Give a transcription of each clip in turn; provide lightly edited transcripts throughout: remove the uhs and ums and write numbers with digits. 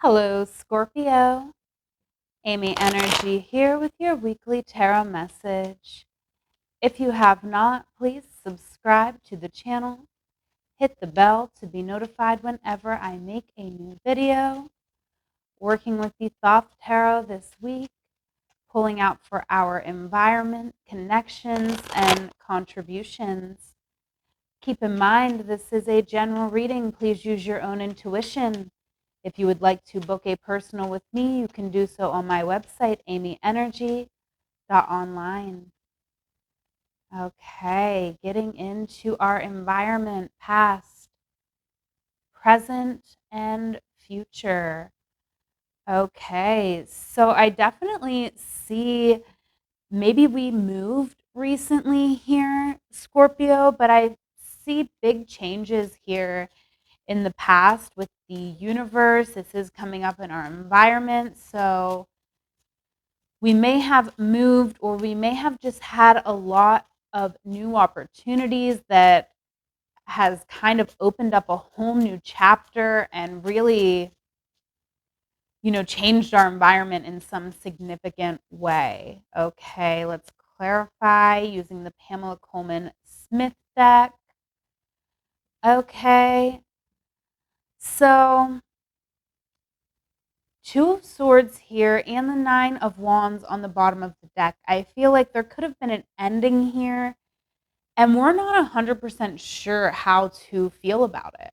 Hello, Scorpio. Amyenergy here with your weekly tarot message. If you have not, please subscribe to the channel. Hit the bell to be notified whenever I make a new video. Working with the Thoth Tarot this week, pulling out for our environment, connections, and contributions. Keep in mind, this is a general reading. Please use your own intuition. If you would like to book a personal with me, you can do so on my website, amyenergy.online. Okay, getting into our environment, past, present, and future. Okay, so I definitely see maybe we moved recently here, Scorpio, but I see big changes here in the past with the universe. This is coming up in our environment. So we may have moved, or we may have just had a lot of new opportunities that has kind of opened up a whole new chapter and really, changed our environment in some significant way. Okay, let's clarify using the Pamela Coleman Smith deck. Okay, so Two of Swords here and the Nine of Wands on the bottom of the deck. I feel like there could have been an ending here, and we're not 100% sure how to feel about it,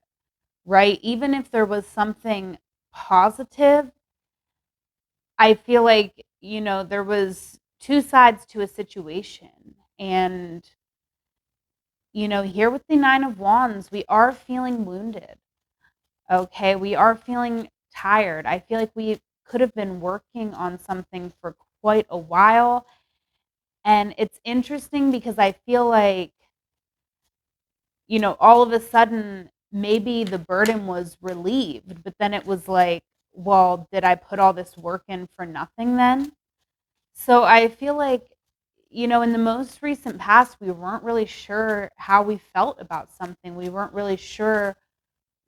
right? Even if there was something positive, I feel like, there was two sides to a situation. And, here with the Nine of Wands, we are feeling wounded. Okay, we are feeling tired. I feel like we could have been working on something for quite a while. And it's interesting because I feel like, all of a sudden, maybe the burden was relieved, but then it was like, well, did I put all this work in for nothing then? So I feel like, in the most recent past, we weren't really sure how we felt about something. We weren't really sure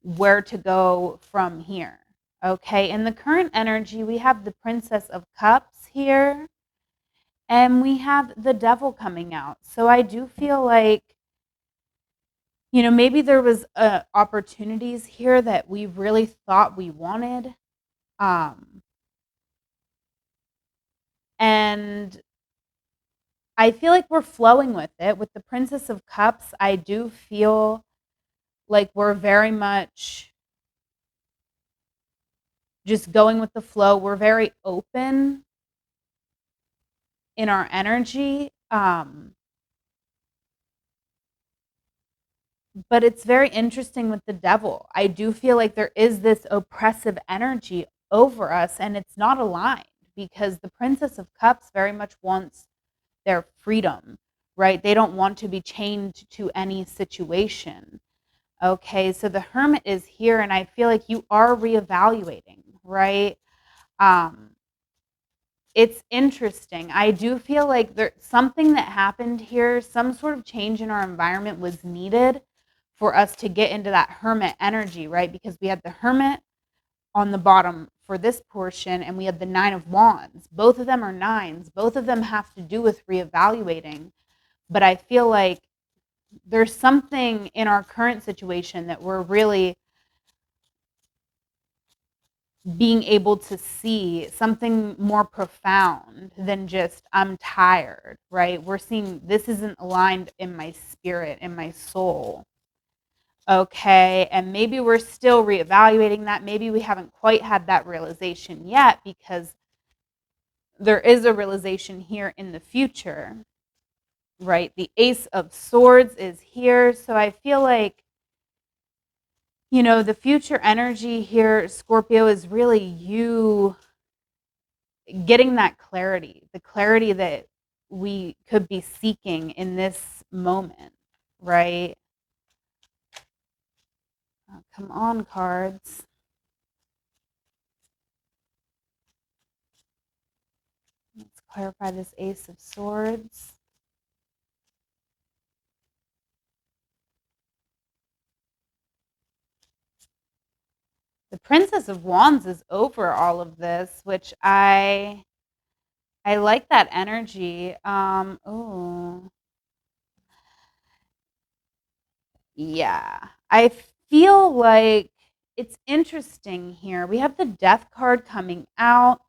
where to go from here. Okay, in the current energy, we have the Princess of Cups here, and we have the Devil coming out. So I do feel like, maybe there was opportunities here that we really thought we wanted. And I feel like we're flowing with it. With the Princess of Cups, I do feel like we're very much just going with the flow. We're very open in our energy. But it's very interesting with the Devil. I do feel like there is this oppressive energy over us, and it's not aligned because the Princess of Cups very much wants their freedom, right? They don't want to be chained to any situation. Okay, so the Hermit is here, and I feel like you are reevaluating, right? Um, it's interesting. I do feel like there's something that happened here, some sort of change in our environment was needed for us to get into that Hermit energy, right? Because we had the Hermit on the bottom for this portion, and we had the Nine of Wands. Both of them are nines. Both of them have to do with reevaluating. But I feel like there's something in our current situation that we're really being able to see, something more profound than just I'm tired, right? We're seeing this isn't aligned in my spirit, in my soul. Okay, and maybe we're still reevaluating that. Maybe we haven't quite had that realization yet, because there is a realization here in the future, right? The Ace of Swords is here. So I feel like, the future energy here, Scorpio, is really you getting that clarity, the clarity that we could be seeking in this moment, right? Oh, come on, cards. Let's clarify this Ace of Swords. The Princess of Wands is over all of this, which I like that energy. Oh, yeah. I feel like it's interesting here. We have the Death card coming out.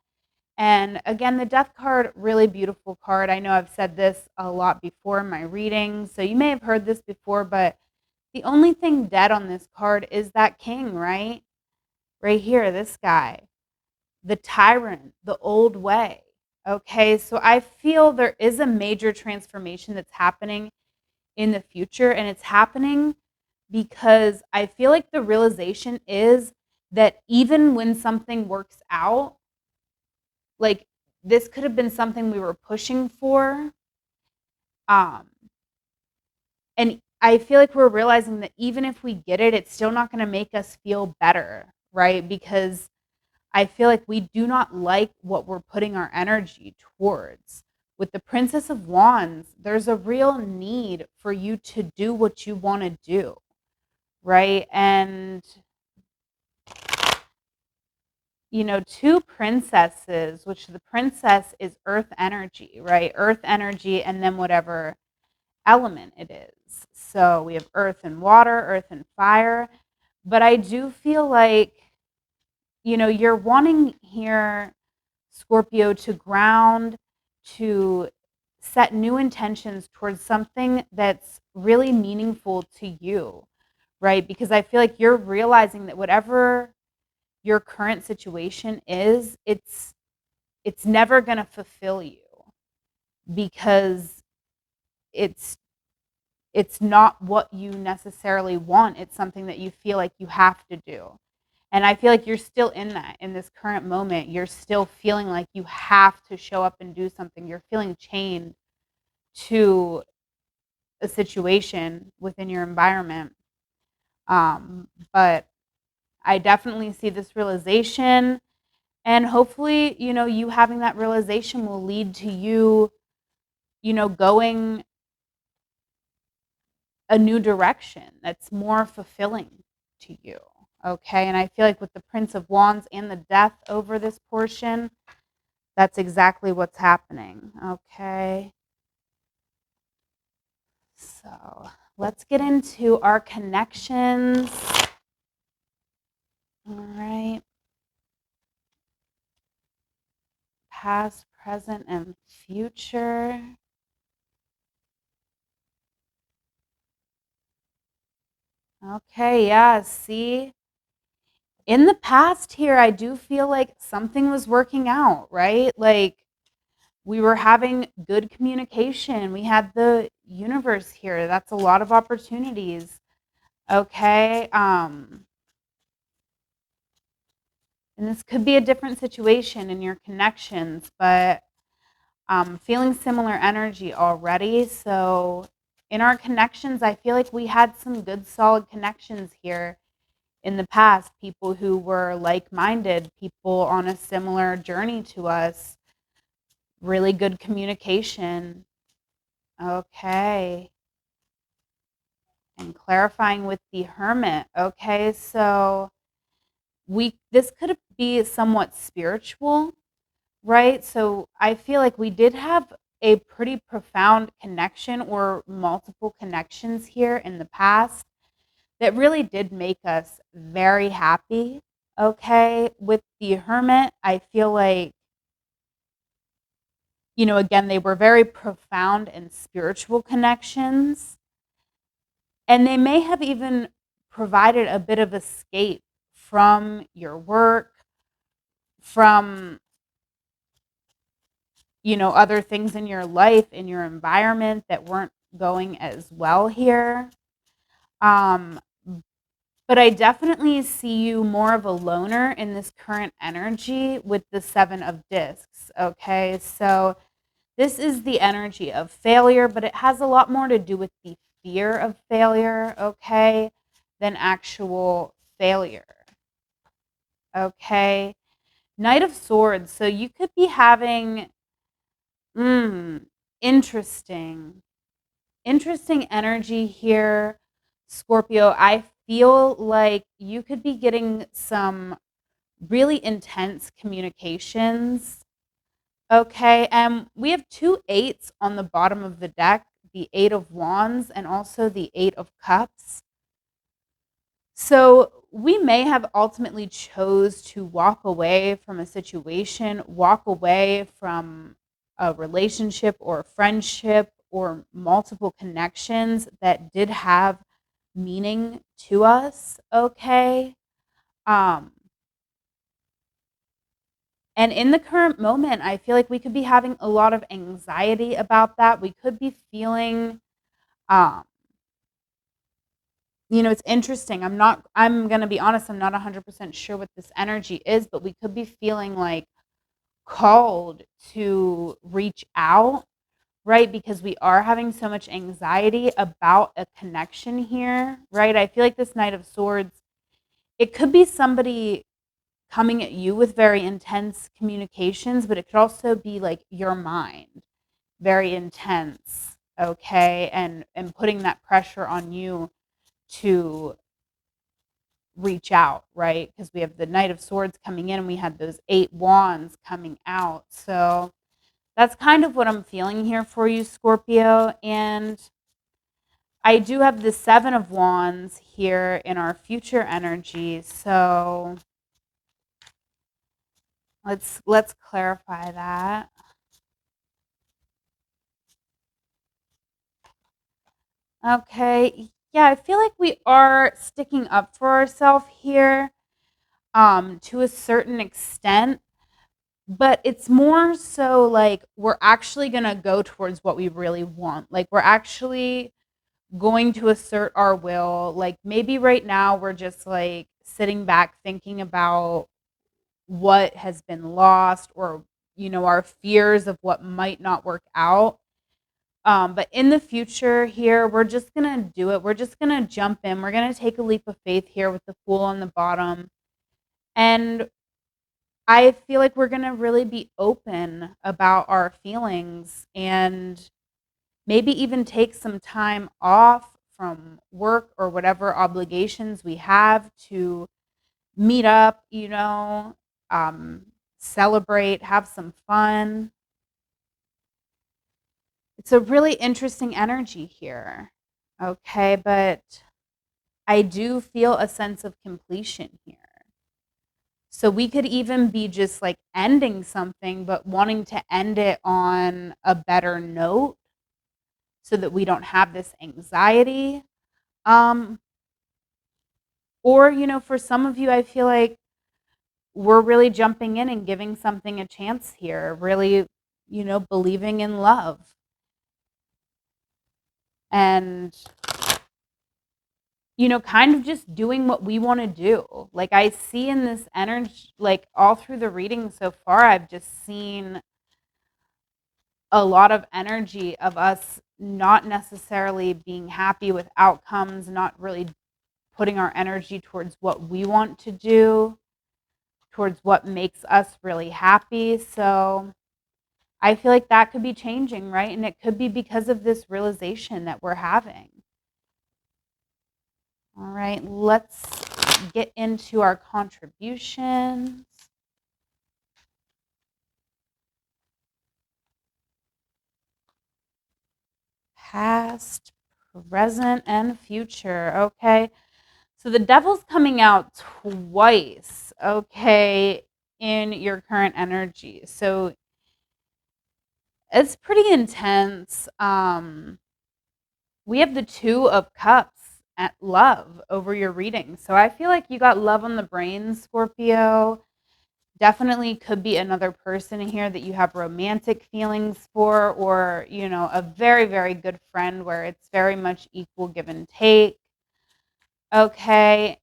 And again, the Death card, really beautiful card. I know I've said this a lot before in my readings, so you may have heard this before, but the only thing dead on this card is that king, right? Right here, this guy, the tyrant, the old way. Okay, so I feel there is a major transformation that's happening in the future, and it's happening because I feel like the realization is that even when something works out, like this could have been something we were pushing for. Um, and I feel like we're realizing that even if we get it, it's still not going to make us feel better, right? Because I feel like we do not like what we're putting our energy towards. With the Princess of Wands, there's a real need for you to do what you want to do, right? And, you know, two princesses, which the princess is earth energy, right? Earth energy, and then whatever element it is. So we have earth and water, earth and fire. But I do feel like, you know, you're wanting here, Scorpio, to ground, to set new intentions towards something that's really meaningful to you, right? Because I feel like you're realizing that whatever your current situation is, it's never going to fulfill you because it's it's not what you necessarily want. It's something that you feel like you have to do. And I feel like you're still in that in this current moment. You're still feeling like you have to show up and do something. You're feeling chained to a situation within your environment. But I definitely see this realization. And hopefully, you know, you having that realization will lead to you, you know, going a new direction that's more fulfilling to you. Okay. And I feel like with the Prince of Wands and the Death over this portion, that's exactly what's happening. Okay. So let's get into our connections. All right. Past, present, and future. Okay. Yeah. See, in the past here, I do feel like something was working out, right? Like, we were having good communication. We had the universe here. That's a lot of opportunities. Okay. And this could be a different situation in your connections, but feeling similar energy already. So in our connections, I feel like we had some good, solid connections here in the past. People who were like-minded, people on a similar journey to us. Really good communication. Okay. And clarifying with the Hermit. Okay, so this could be somewhat spiritual, right? So I feel like we did have a pretty profound connection or multiple connections here in the past that really did make us very happy. Okay, with the Hermit, I feel like, you know, again, they were very profound and spiritual connections. And they may have even provided a bit of escape from your work, from, you know, other things in your life, in your environment that weren't going as well here. Um, but I definitely see you more of a loner in this current energy with the Seven of Discs. Okay, so this is the energy of failure, but it has a lot more to do with the fear of failure, okay, than actual failure. Okay. Knight of Swords. So you could be having interesting interesting energy here, Scorpio. I feel like you could be getting some really intense communications. Okay, we have two eights on the bottom of the deck, the Eight of Wands and also the Eight of Cups. So we may have ultimately chose to walk away from a situation, walk away from a relationship or a friendship or multiple connections that did have meaning to us, okay? Um, and in the current moment, I feel like we could be having a lot of anxiety about that. We could be feeling, um, it's interesting. I'm going to be honest, I'm not 100% sure what this energy is, but we could be feeling like called to reach out, right? Because we are having so much anxiety about a connection here, right? I feel like this Knight of Swords, it could be somebody coming at you with very intense communications, but it could also be like your mind, very intense, okay? And putting that pressure on you to reach out, right? Because we have the Knight of Swords coming in and we had those Eight Wands coming out. So that's kind of what I'm feeling here for you, Scorpio. And I do have the Seven of Wands here in our future energy. So let's clarify that. Okay. Yeah, I feel like we are sticking up for ourselves here to a certain extent, but it's more so like we're actually going to go towards what we really want. Like we're actually going to assert our will. Like maybe right now we're just like sitting back thinking about what has been lost or our fears of what might not work out. But in the future here, we're just going to do it. We're just going to jump in. We're going to take a leap of faith here with the Fool on the bottom. And I feel like we're going to really be open about our feelings and maybe even take some time off from work or whatever obligations we have to meet up, celebrate, have some fun. It's a really interesting energy here. Okay, but I do feel a sense of completion here. So we could even be just like ending something, but wanting to end it on a better note so that we don't have this anxiety. Um, or, for some of you, I feel like we're really jumping in and giving something a chance here, really, believing in love. And kind of just doing what we want to do. Like I see in this energy, like all through the reading so far, I've just seen a lot of energy of us not necessarily being happy with outcomes, not really putting our energy towards what we want to do, towards what makes us really happy. So I feel like that could be changing, right? And it could be because of this realization that we're having. All right, let's get into our contributions. Past, present, and future. Okay. So the devil's coming out twice, okay, in your current energy. So it's pretty intense. We have the Two of Cups at love over your reading. So I feel like you got love on the brain, Scorpio. Definitely could be another person here that you have romantic feelings for, or, a very, very good friend where it's very much equal give and take. Okay.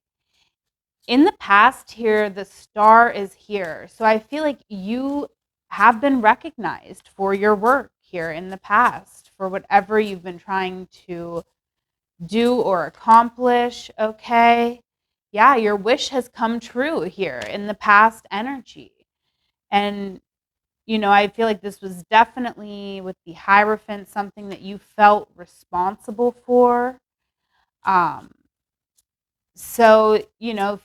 In the past here, the star is here. So I feel like you have been recognized for your work here in the past, for whatever you've been trying to do or accomplish. Okay. Yeah, your wish has come true here in the past energy. And, I feel like this was definitely with the Hierophant, something that you felt responsible for. Um, So,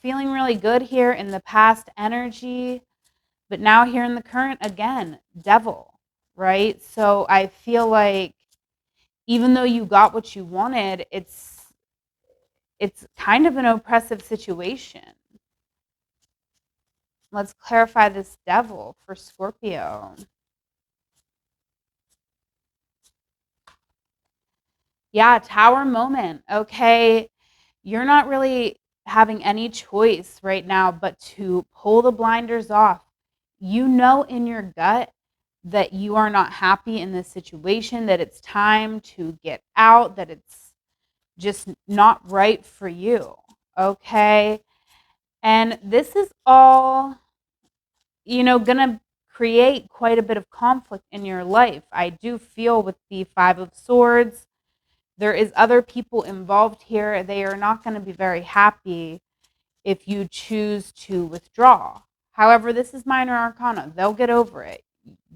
feeling really good here in the past energy, but now here in the current again, devil, right? So I feel like even though you got what you wanted, it's kind of an oppressive situation. Let's clarify this devil for Scorpio. Yeah, tower moment. Okay. You're not really having any choice right now but to pull the blinders off. You know in your gut that you are not happy in this situation, that it's time to get out, that it's just not right for you. Okay. And this is all, going to create quite a bit of conflict in your life. I do feel with the Five of Swords, there is other people involved here. They are not going to be very happy if you choose to withdraw. However, this is minor arcana. They'll get over it.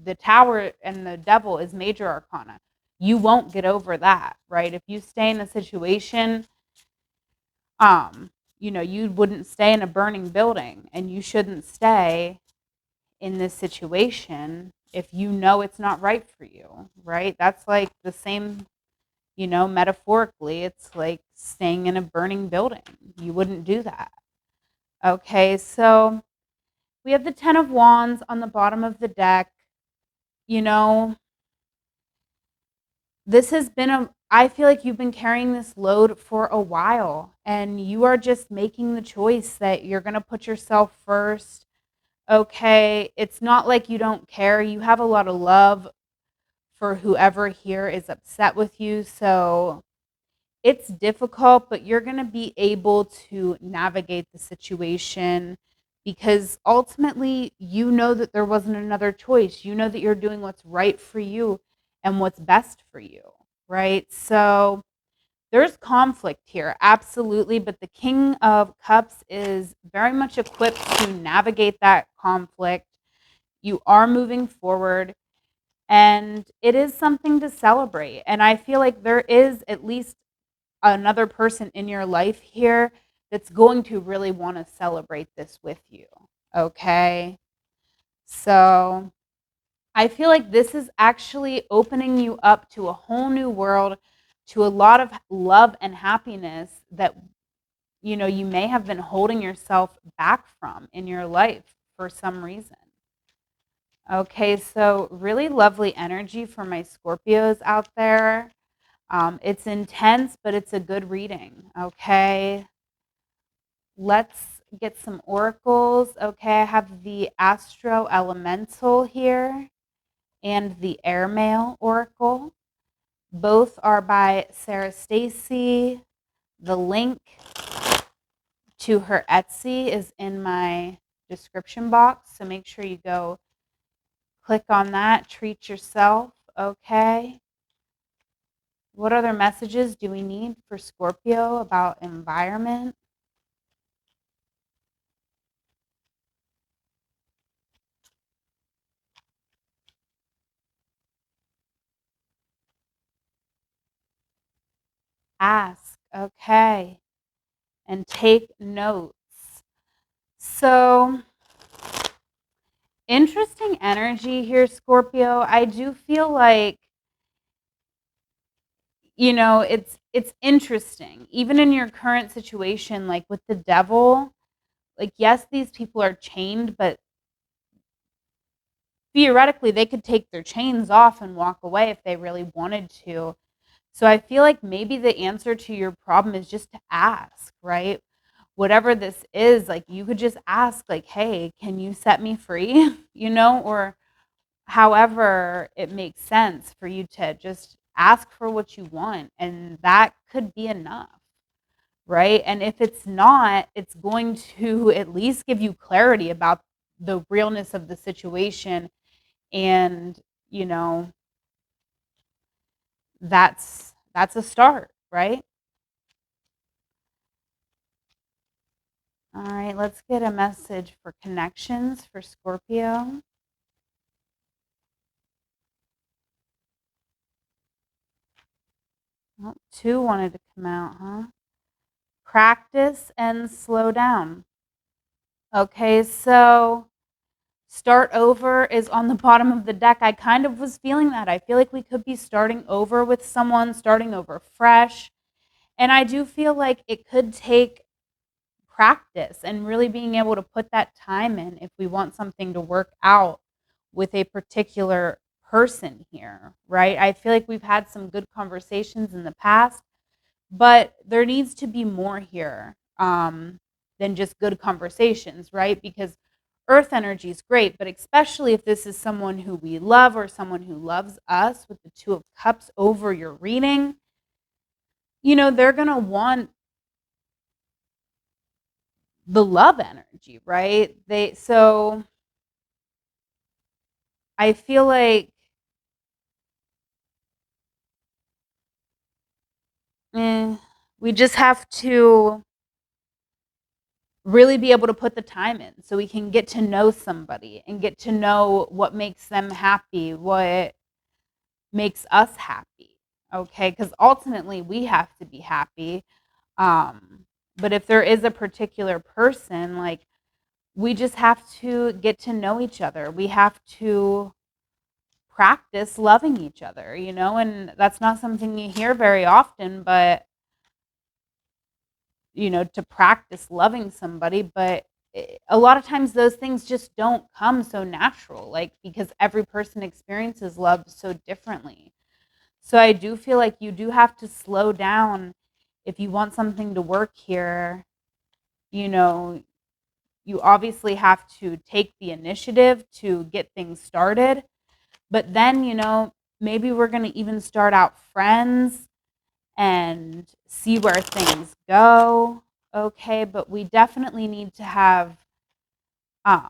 The tower and the devil is major arcana. You won't get over that, right? If you stay in a situation, you wouldn't stay in a burning building, and you shouldn't stay in this situation if you know it's not right for you, right? That's like the same, metaphorically, it's like staying in a burning building. You wouldn't do that. Okay, so we have the Ten of Wands on the bottom of the deck. You know, this has been I feel like you've been carrying this load for a while, and you are just making the choice that you're going to put yourself first. Okay, it's not like you don't care. You have a lot of love for whoever here is upset with you. So it's difficult, but you're going to be able to navigate the situation because ultimately you know that there wasn't another choice. You know that you're doing what's right for you and what's best for you, right? So there's conflict here, absolutely, but the King of Cups is very much equipped to navigate that conflict. You are moving forward, and it is something to celebrate. And I feel like there is at least another person in your life here that's going to really want to celebrate this with you. Okay. So I feel like this is actually opening you up to a whole new world, to a lot of love and happiness that, you may have been holding yourself back from in your life for some reason. Okay. So really lovely energy for my Scorpios out there. It's intense, but it's a good reading. Okay. Let's get some oracles. Okay, I have the Astro Elemental here and the Airmail Oracle. Both are by Sarah Stacy. The link to her Etsy is in my description box, so make sure you go click on that. Treat yourself. Okay. What other messages do we need for Scorpio about environment? Ask. Okay. And take notes. So, interesting energy here, Scorpio. I do feel like, it's interesting. Even in your current situation, like with the devil, like, yes, these people are chained, but theoretically, they could take their chains off and walk away if they really wanted to. So I feel like maybe the answer to your problem is just to ask, right? Whatever this is, like, you could just ask, like, hey, can you set me free? Or however it makes sense for you to just ask for what you want, and that could be enough, right? And if it's not, it's going to at least give you clarity about the realness of the situation, and you know that's a start, right? All right, let's get a message for connections for Scorpio. Well, two wanted to come out, huh? practice and slow down. Okay, so start over is on the bottom of the deck. I kind of was feeling that. I feel like we could be starting over with someone, starting over fresh. And I do feel like it could take practice and really being able to put that time in if we want something to work out with a particular person here, right? I feel like we've had some good conversations in the past, but there needs to be more here than just good conversations, right? Because earth energy is great, but especially if this is someone who we love or someone who loves us with the Two of Cups over your reading, they're going to want the love energy, right? So I feel like we just have to really be able to put the time in so we can get to know somebody and get to know what makes them happy, what makes us happy. Okay, because ultimately we have to be happy. But if there is a particular person, like, we just have to get to know each other. We have to practice loving each other, and that's not something you hear very often, but to practice loving somebody, but a lot of times those things just don't come so natural, like, because every person experiences love so differently. So I do feel like you do have to slow down if you want something to work here. You know, you obviously have to take the initiative to get things started, but then, maybe we're going to even start out friends and see where things go. Okay, but we definitely need to have um,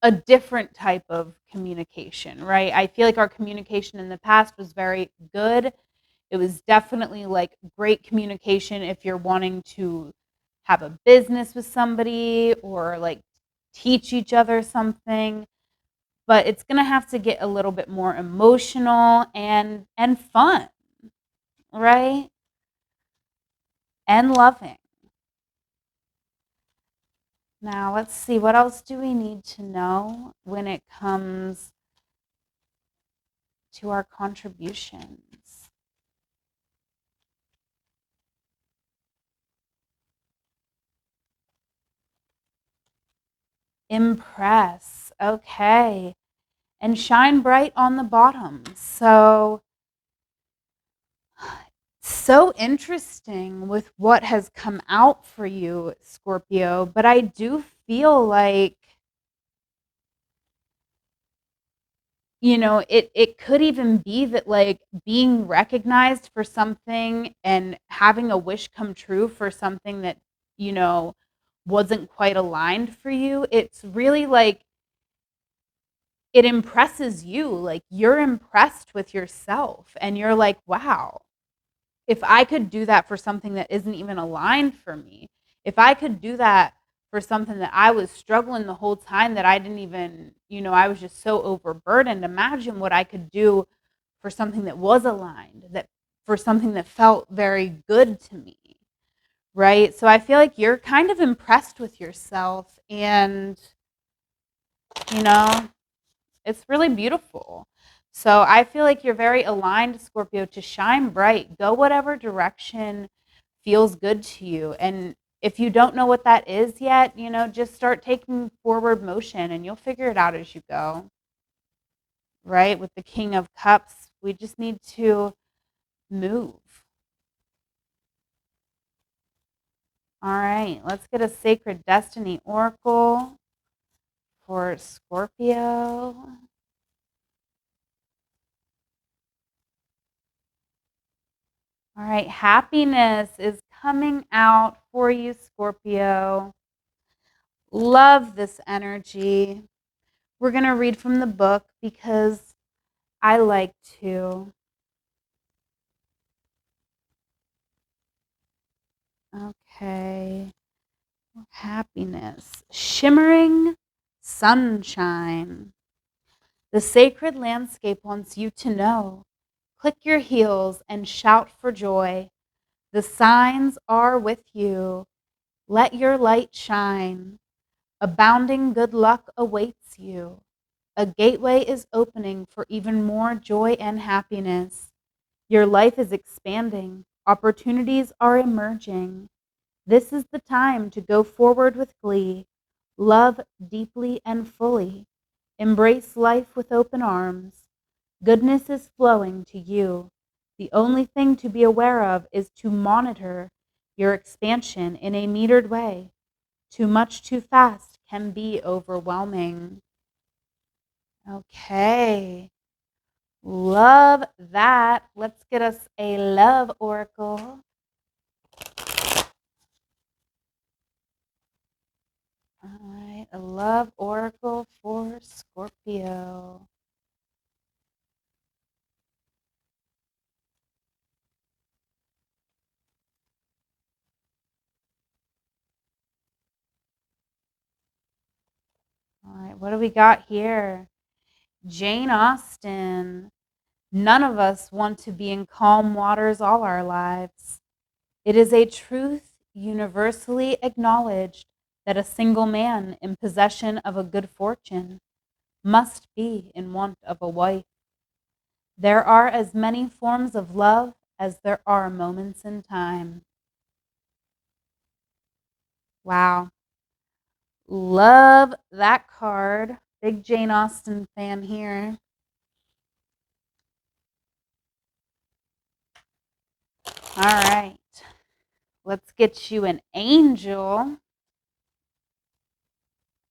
a different type of communication, right? I feel like our communication in the past was very good. It was definitely like great communication if you're wanting to have a business with somebody or like teach each other something. But it's going to have to get a little bit more emotional and fun, right? And loving. Now, let's see, what else do we need to know when it comes to our contributions? Impress. Okay. And shine bright on the bottom. So interesting with what has come out for you, Scorpio, but I do feel like it could even be that, like, being recognized for something and having a wish come true for something that, you know, wasn't quite aligned for you. It's really like it impresses you. Like, you're impressed with yourself and you're like, wow, if I could do that for something that isn't even aligned for me, if I could do that for something that I was struggling the whole time, that I didn't even, I was just so overburdened, imagine what I could do for something that was aligned, that for something that felt very good to me, right? So I feel like you're kind of impressed with yourself, and, you know, it's really beautiful. So I feel like you're very aligned, Scorpio, to shine bright. Go whatever direction feels good to you. And if you don't know what that is yet, just start taking forward motion and you'll figure it out as you go. Right? With the King of Cups, we just need to move. All right, let's get a Sacred Destiny Oracle for Scorpio. All right, happiness is coming out for you, Scorpio. Love this energy. We're going to read from the book because I like to. Okay. Happiness. Shimmering sunshine. The sacred landscape wants you to know. Click your heels and shout for joy. The signs are with you. Let your light shine. Abounding good luck awaits you. A gateway is opening for even more joy and happiness. Your life is expanding. Opportunities are emerging. This is the time to go forward with glee. Love deeply and fully. Embrace life with open arms. Goodness is flowing to you. The only thing to be aware of is to monitor your expansion in a metered way. Too much too fast can be overwhelming. Okay. Love that. Let's get us a love oracle. All right, a love oracle for Scorpio. All right, what do we got here? Jane Austen. None of us want to be in calm waters all our lives. It is a truth universally acknowledged that a single man in possession of a good fortune must be in want of a wife. There are as many forms of love as there are moments in time. Wow. Love that card. Big Jane Austen fan here. All right. Let's get you an angel.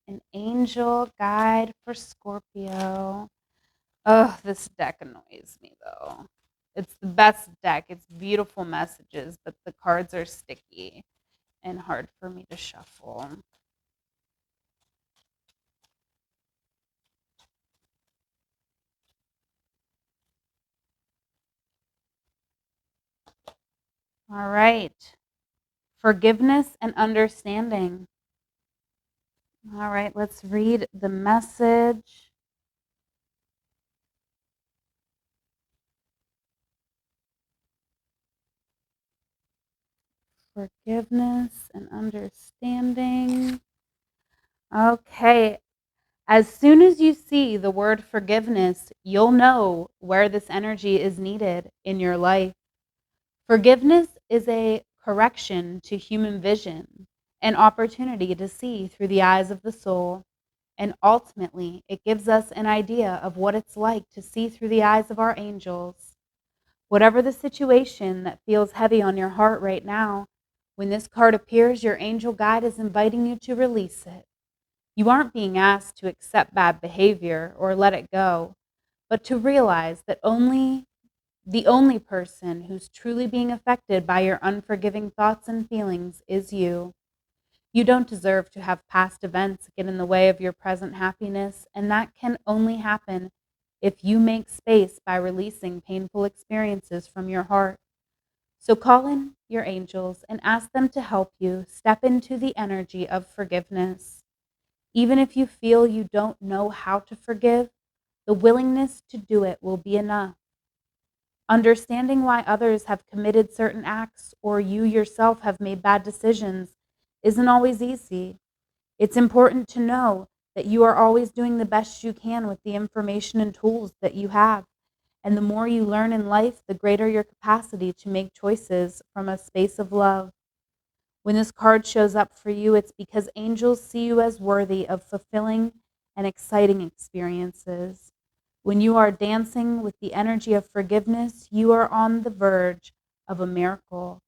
An angel guide for Scorpio. Oh, this deck annoys me though. It's the best deck. It's beautiful messages, but the cards are sticky and hard for me to shuffle. All right. Forgiveness and understanding. All right, let's read the message. Forgiveness and understanding. Okay. As soon as you see the word forgiveness, you'll know where this energy is needed in your life. Forgiveness is a correction to human vision, an opportunity to see through the eyes of the soul, and ultimately, it gives us an idea of what it's like to see through the eyes of our angels. Whatever the situation that feels heavy on your heart right now, when this card appears, your angel guide is inviting you to release it. You aren't being asked to accept bad behavior or let it go, but to realize that the only person who's truly being affected by your unforgiving thoughts and feelings is you. You don't deserve to have past events get in the way of your present happiness, and that can only happen if you make space by releasing painful experiences from your heart. So call in your angels and ask them to help you step into the energy of forgiveness. Even if you feel you don't know how to forgive, the willingness to do it will be enough. Understanding why others have committed certain acts or you yourself have made bad decisions isn't always easy. It's important to know that you are always doing the best you can with the information and tools that you have. And the more you learn in life, the greater your capacity to make choices from a space of love. When this card shows up for you, it's because angels see you as worthy of fulfilling and exciting experiences. When you are dancing with the energy of forgiveness, you are on the verge of a miracle.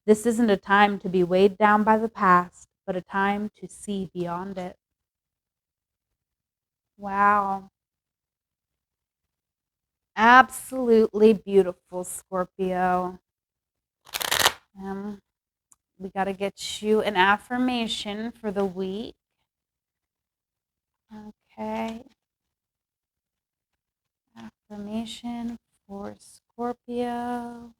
This isn't a time to be weighed down by the past, but a time to see beyond it. Wow. Absolutely beautiful, Scorpio. Um, we got to get you an affirmation for the week. Okay. Affirmation for Scorpio.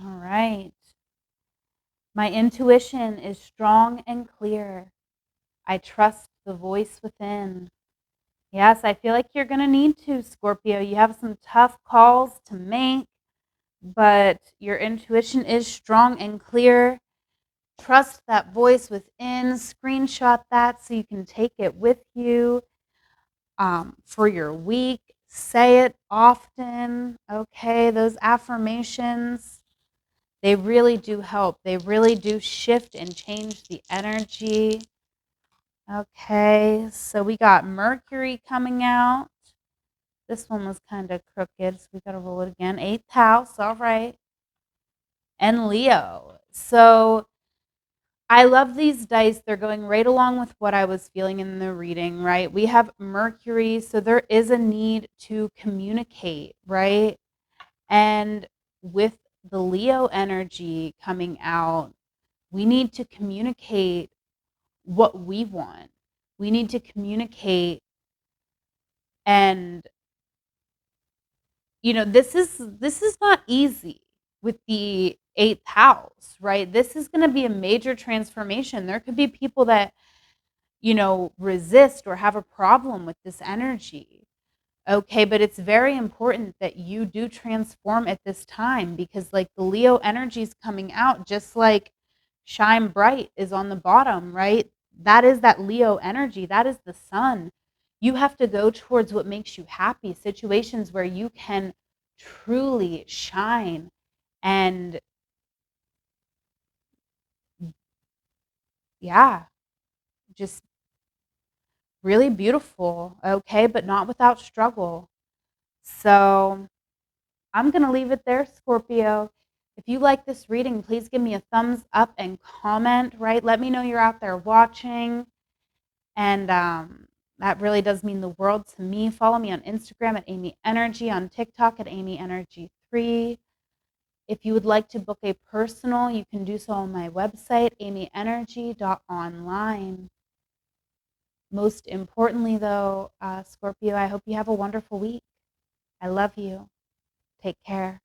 All right. My intuition is strong and clear. I trust the voice within. Yes, I feel like you're going to need to, Scorpio. You have some tough calls to make. but your intuition is strong and clear. Trust that voice within. Screenshot that so you can take it with you for your week. Say it often. Okay, those affirmations, they really do help. They really do shift and change the energy. Okay, so we got Mercury coming out. This one was kind of crooked, so we got to roll it again. 8th house, all right. And Leo. So I love these dice. They're going right along with what I was feeling in the reading, right? We have Mercury, so there is a need to communicate, right? And with the Leo energy coming out, we need to communicate what we want. We need to communicate, and this is not easy with the 8th house, right? This is going to be a major transformation. There could be people that resist or have a problem with this energy. Okay, but it's very important that you do transform at this time, because like the Leo energy is coming out, just like shine bright is on the bottom, right? That is that Leo energy. That is the sun. You have to go towards what makes you happy, situations where you can truly shine and, yeah, just really beautiful, okay, but not without struggle. So I'm going to leave it there, Scorpio. If you like this reading, please give me a thumbs up and comment, right? Let me know you're out there watching. And that really does mean the world to me. Follow me on Instagram at amyenergy, on TikTok at amyenergy3. If you would like to book a personal, you can do so on my website, amyenergy.online. Most importantly, though, Scorpio, I hope you have a wonderful week. I love you. Take care.